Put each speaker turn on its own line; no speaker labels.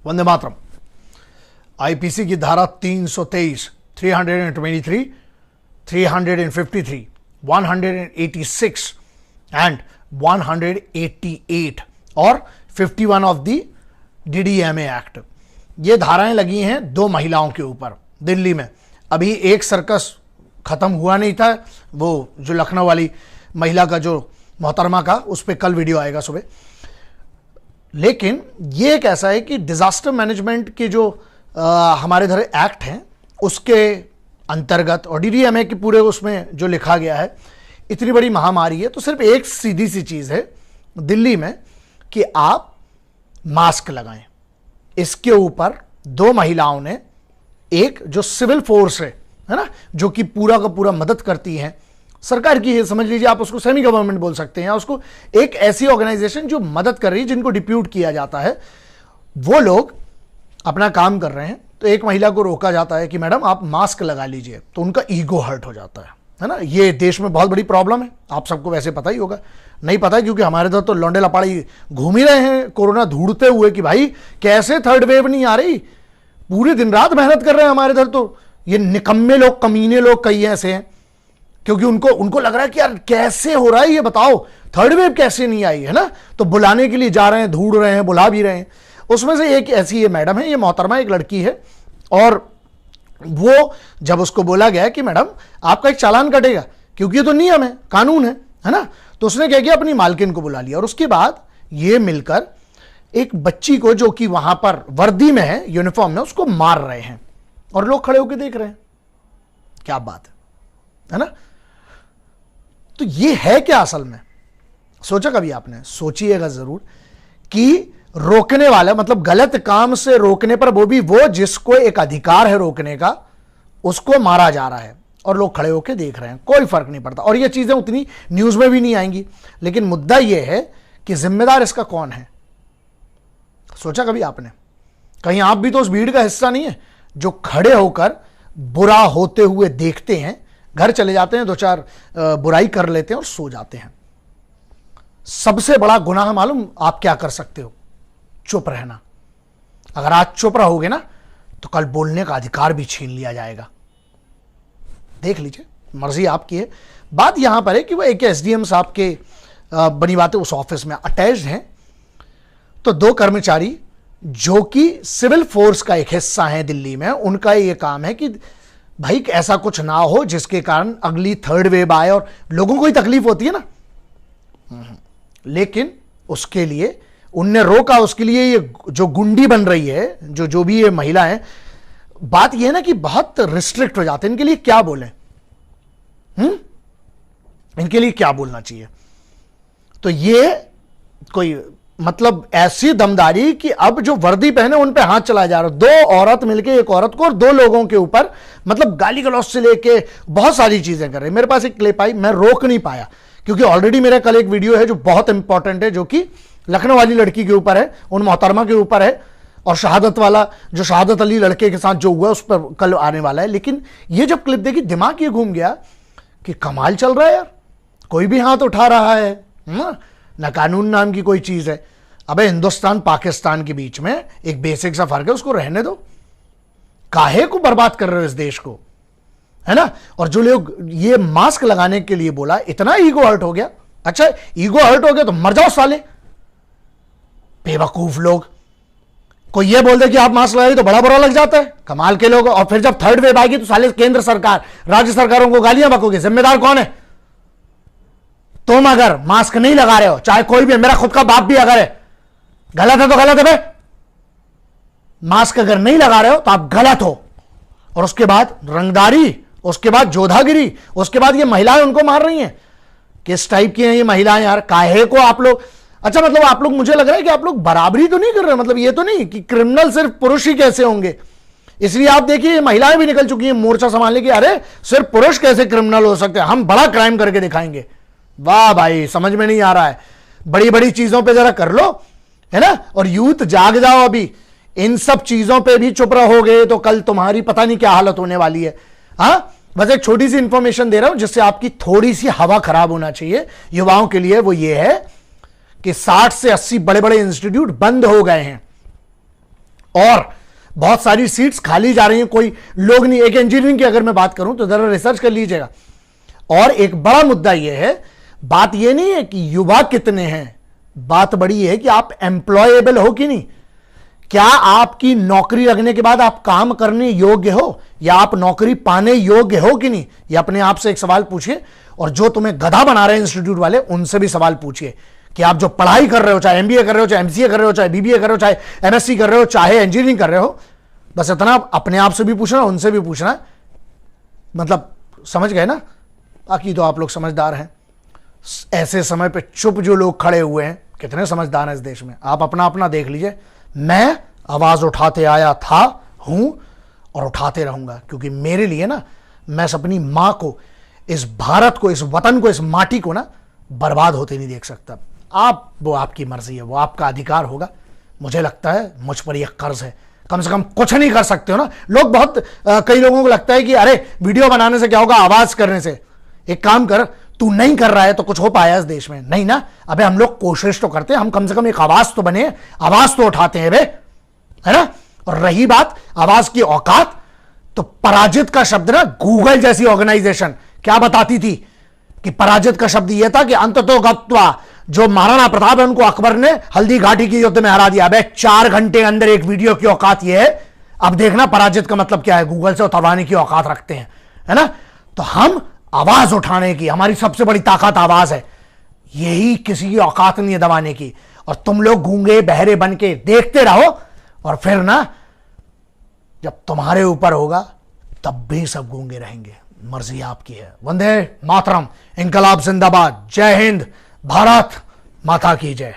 Vande Mataram. IPC की धारा 323, 323, 353, 186 and 188 और 51 ऑफ द डीडीएमए एक्ट, ये धाराएं लगी हैं 2 महिलाओं के ऊपर दिल्ली में। अभी एक सर्कस खत्म हुआ नहीं था, वो जो लखनऊ वाली महिला का, जो मोहतरमा का, उस पर कल वीडियो आएगा सुबह। लेकिन ये एक ऐसा है कि डिजास्टर मैनेजमेंट के जो हमारे इधर एक्ट हैं उसके अंतर्गत और डीडीएमए के पूरे उसमें जो लिखा गया है, इतनी बड़ी महामारी है तो सिर्फ एक सीधी सी चीज है दिल्ली में कि आप मास्क लगाएं। इसके ऊपर 2 महिलाओं ने, एक जो सिविल फोर्स है ना, जो कि पूरा का पूरा मदद करती है सरकार की है, समझ लीजिए आप उसको सेमी गवर्नमेंट बोल सकते हैं, या उसको एक ऐसी ऑर्गेनाइजेशन जो मदद कर रही है, जिनको डिप्यूट किया जाता है, वो लोग अपना काम कर रहे हैं। तो एक महिला को रोका जाता है कि मैडम आप मास्क लगा लीजिए, तो उनका ईगो हर्ट हो जाता है ना। ये देश में बहुत बड़ी प्रॉब्लम है, आप सबको वैसे पता ही होगा। नहीं पता है क्योंकि हमारे इधर तो लौंडे लपाड़ी घूम ही रहे हैं कोरोना ढूंढते हुए कि भाई कैसे थर्ड वेव नहीं आ रही। पूरे दिन रात मेहनत कर रहे हैं हमारे इधर तो ये निकम्मे लोग, कमीने लोग कई ऐसे हैं, क्योंकि उनको लग रहा है कि यार कैसे हो रहा है ये बताओ, थर्ड वेव कैसे नहीं आई है ना। तो बुलाने के लिए जा रहे हैं, ढूंढ रहे हैं, बुला भी रहे हैं। उसमें से एक ऐसी ये मैडम है, ये मोहतरमा एक लड़की है, और वो जब उसको बोला गया कि मैडम आपका एक चालान कटेगा, क्योंकि ये तो नियम है, कानून है ना, तो उसने क्या किया, अपनी मालकिन को बुला लिया और उसके बाद ये मिलकर एक बच्ची को, जो कि वहां पर वर्दी में है, यूनिफॉर्म में, उसको मार रहे हैं और लोग खड़े होकर देख रहे हैं। क्या बात है ना। तो ये है क्या असल में, सोचा कभी आपने? सोचिएगा जरूर कि रोकने वाला, मतलब गलत काम से रोकने पर, वो भी वो जिसको एक अधिकार है रोकने का, उसको मारा जा रहा है और लोग खड़े होकर देख रहे हैं, कोई फर्क नहीं पड़ता। और ये चीजें उतनी न्यूज में भी नहीं आएंगी, लेकिन मुद्दा यह है कि जिम्मेदार इसका कौन है। सोचा कभी आपने? कहीं आप भी तो उस भीड़ का हिस्सा नहीं है जो खड़े होकर बुरा होते हुए देखते हैं, घर चले जाते हैं, 2-4 बुराई कर लेते हैं और सो जाते हैं। सबसे बड़ा गुनाह मालूम आप क्या कर सकते हो? चुप रहना। अगर आज चुप रहोगे ना तो कल बोलने का अधिकार भी छीन लिया जाएगा। देख लीजिए, मर्जी आपकी है। बात यहां पर है कि वो एक एसडीएम साहब के बनी बातें उस ऑफिस में अटैच्ड हैं, तो 2 कर्मचारी जो कि सिविल फोर्स का एक हिस्सा है दिल्ली में, उनका ये काम है कि भाई ऐसा कुछ ना हो जिसके कारण अगली थर्ड वेव आए और लोगों को ही तकलीफ होती है ना। लेकिन उसके लिए उनने रोका, उसके लिए ये जो गुंडी बन रही है, जो भी ये महिला है, बात ये है ना कि बहुत रिस्ट्रिक्ट हो जाते हैं। इनके लिए क्या बोले, इनके लिए क्या बोलना चाहिए? तो ये कोई मतलब ऐसी दमदारी कि अब जो वर्दी पहने उन पे हाथ चलाया जा रहा है। 2 औरत मिलके, एक औरत को और 2 लोगों के ऊपर, मतलब गाली गलौज से लेके बहुत सारी चीजें कर रहे हैं। मेरे पास एक क्लिप आई, मैं रोक नहीं पाया क्योंकि ऑलरेडी मेरा कल एक वीडियो है जो बहुत इंपॉर्टेंट है, जो कि लखनऊ वाली लड़की के ऊपर है, उन मोहतरमा के ऊपर है, और शहादत वाला, जो शहादत अली लड़के के साथ जो हुआ उस पर कल आने वाला है। लेकिन ये जब क्लिप देखी, दिमाग ये घूम गया कि कमाल चल रहा है यार, कोई भी हाथ उठा रहा है ना, कानून नाम की कोई चीज है। अबे हिंदुस्तान पाकिस्तान के बीच में एक बेसिक सा फर्क है, उसको रहने दो। काहे को बर्बाद कर रहे हो इस देश को, है ना। और जो लोग ये मास्क लगाने के लिए बोला, इतना ईगो हर्ट हो गया। अच्छा ईगो हर्ट हो गया तो मर जाओ साले, बेवकूफ लोग। कोई ये बोल दे कि आप मास्क लगाइए तो बड़ा बुरा लग जाता है, कमाल के लोग। और फिर जब थर्ड वेव आएगी तो साले केंद्र सरकार, राज्य सरकारों को गालियां बकोगे। जिम्मेदार कौन है? तुम अगर मास्क नहीं लगा रहे हो, चाहे कोई भी, मेरा खुद का बाप भी अगर है, गलत है तो गलत है भाई। मास्क अगर नहीं लगा रहे हो तो आप गलत हो। और उसके बाद रंगदारी, उसके बाद जोधागिरी, उसके बाद ये महिलाएं उनको मार रही हैं। किस टाइप की हैं ये महिलाएं यार? काहे को आप लोग, अच्छा मतलब आप लोग, मुझे लग रहा है कि आप लोग बराबरी तो नहीं कर रहे। मतलब ये तो नहीं कि क्रिमिनल सिर्फ पुरुष ही कैसे होंगे, इसलिए आप देखिए महिलाएं भी निकल चुकी हैं मोर्चा संभालने की। अरे सिर्फ पुरुष कैसे क्रिमिनल हो सकते हैं, हम बड़ा क्राइम करके दिखाएंगे। वाह भाई, समझ में नहीं आ रहा है। बड़ी बड़ी चीजों पे जरा कर लो, है ना। और यूथ जाग जाओ, अभी इन सब चीजों पे भी चुप रहोगे तो कल तुम्हारी पता नहीं क्या हालत होने वाली है। हाँ, बस एक छोटी सी इंफॉर्मेशन दे रहा हूं जिससे आपकी थोड़ी सी हवा खराब होना चाहिए युवाओं के लिए। वो ये है कि 60 से 80 बड़े बड़े इंस्टीट्यूट बंद हो गए हैं। और बहुत सारी सीट्स खाली जा रही हैं, कोई लोग नहीं। एक इंजीनियरिंग की अगर मैं बात करूं तो जरा रिसर्च कर लीजिएगा। और एक बड़ा मुद्दा यह है, बात यह नहीं है कि युवा कितने हैं, बात बड़ी है कि आप एम्प्लॉयबल हो कि नहीं। क्या आपकी नौकरी लगने के बाद आप काम करने योग्य हो, या आप नौकरी पाने योग्य हो कि नहीं, ये अपने आप से एक सवाल पूछिए। और जो तुम्हें गधा बना रहे हैं इंस्टीट्यूट वाले, उनसे भी सवाल पूछिए कि आप जो पढ़ाई कर रहे हो, चाहे एमबीए कर रहे हो, चाहे एमसीए कर रहे हो, चाहे बीबीए कर रहे हो, चाहे एमएससी कर रहे हो, चाहे इंजीनियरिंग कर रहे हो, बस इतना अपने आप से भी पूछना, उनसे भी पूछना। मतलब समझ गए ना? बाकी तो आप लोग समझदार हैं। ऐसे समय पे चुप जो लोग खड़े हुए हैं, कितने समझदार हैं इस देश में, आप अपना अपना देख लीजिए। मैं आवाज उठाते आया था, हूं और उठाते रहूंगा, क्योंकि मेरे लिए ना, मैं अपनी मां को, इस भारत को, इस वतन को, इस माटी को ना बर्बाद होते नहीं देख सकता। आप, वो आपकी मर्जी है, वो आपका अधिकार होगा। मुझे लगता है मुझ पर यह कर्ज है, कम से कम कुछ नहीं कर सकते हो ना। लोग बहुत कई लोगों को लगता है कि अरे वीडियो बनाने से क्या होगा, आवाज करने से। एक काम कर, तू नहीं कर रहा है तो कुछ हो पाया इस देश में? नहीं ना। अबे हम लोग कोशिश तो करते हैं, हम कम से कम एक आवाज तो बने, आवाज तो उठाते हैं बे, है ना। और रही बात आवाज की औकात, तो पराजित का शब्द ना, गूगल जैसी ऑर्गेनाइजेशन क्या बताती थी कि पराजित का शब्द यह था कि अंततो गत्वा, जो महाराणा प्रताप है उनको अकबर ने हल्दी घाटी की युद्ध में हरा दिया। अबे 4 घंटे के अंदर एक वीडियो की औकात यह है। अब देखना पराजित का मतलब क्या है, गूगल से उतरवाने की औकात रखते हैं, है ना। तो हम आवाज उठाने की, हमारी सबसे बड़ी ताकत आवाज है, यही किसी की औकात नहीं है दबाने की। और तुम लोग गूंगे बहरे बन के देखते रहो, और फिर ना जब तुम्हारे ऊपर होगा तब भी सब गूंगे रहेंगे। मर्जी आपकी है। वंदे मातरम, इंकलाब जिंदाबाद, जय हिंद, भारत माता की जय।